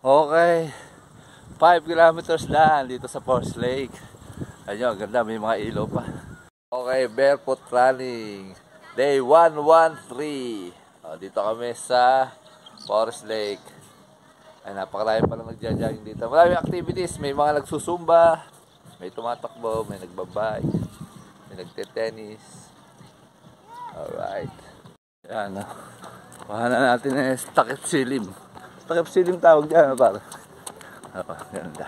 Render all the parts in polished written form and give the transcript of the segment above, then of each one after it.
Okay, 5 kilometers lang dito sa Forest Lake. Ayun, ganda, may mga ilaw pa. Okay, barefoot running. Day 113. Dito kami sa Forest Lake. Ay, napakarami pa lang nagja-jogging dito. Maraming activities, may mga nagsusumba, may tumatakbo, may nagbabike, may nagte-tennis. Alright. Yan, pahanan natin na takip silim. Takip silim tawag dyan, para. Ganda.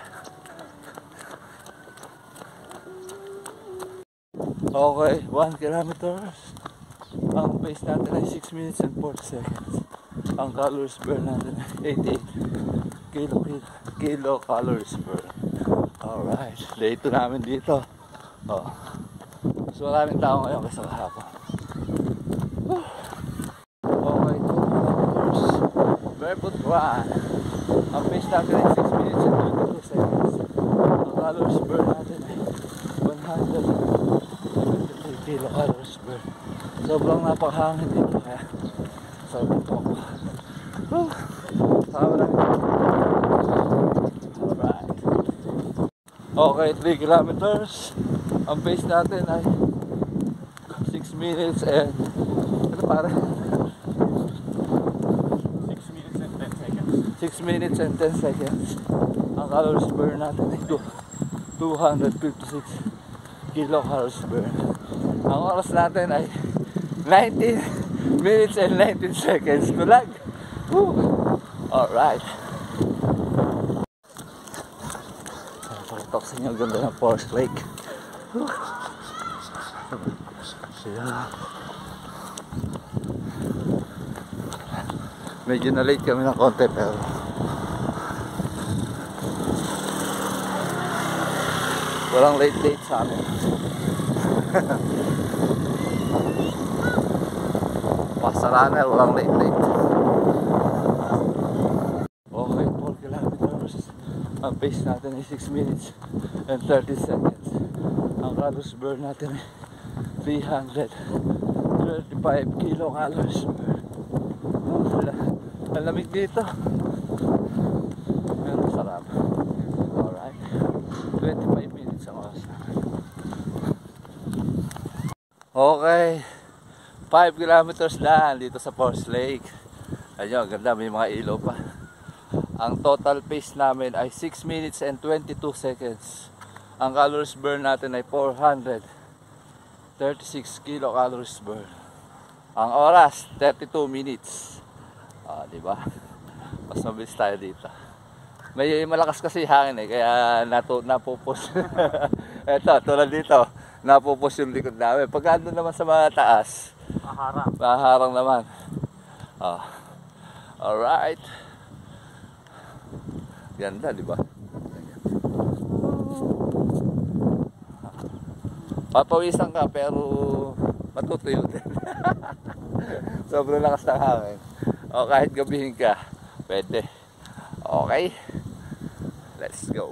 Okay, 1 kilometers. Ang pace natin ay 6 minutes and 40 seconds. Ang calories burn natin ay 88 kilocalories burn. Alright, day 2 namin dito. Mas maraming tao ngayon kasi kahapon. Okay, 2 kilometers. Barefoot run. Ang pace natin ay 6 minutes and 22 seconds. Ang calories burn natin ay 123 kilocalories burn. Sobrang napakahangin dito kaya sobrang poko. Alright. Okay, 3 kilometers. Ang pace natin ay 6 minutes and ano para? 6 minutes and 10 seconds. Ang calories burn natin ay 256 kilocalories burn. Ang oras natin ay 19 minutes and 19 seconds. Tulag! Alright. Pakita ko sa inyo ang ganda ng Forest Lake. Medyo na late kami ng konti pero walang late sa amin. Pasaraner, walang late. Okay, 4 kilometers. Ang pace natin ay 6 minutes and 30 seconds. Ang calories burn natin ay 335 kilocalories burn. Ang lamig dito. Pero sarap. Alright. 25 minutes ang oras. Okay. 5 kilometers lang dito sa Forest Lake. Ayun, ganda, may mga ilaw pa. Ang total pace namin ay 6 minutes and 22 seconds. Ang calories burn natin ay 436 kilocalories burn. Ang oras, 32 minutes. Diba? Mas mabilis tayo dito. May malakas kasi hangin kaya napupus. Eto, tulad dito, napupus yung likod namin. Pag ando naman sa mga taas, maharang naman. Alright. Ganda, diba? Papawisan ka pero matutuyo din. Sobrang lakas ng hangin. O kahit gabihin ka, pwede. Okay, let's go.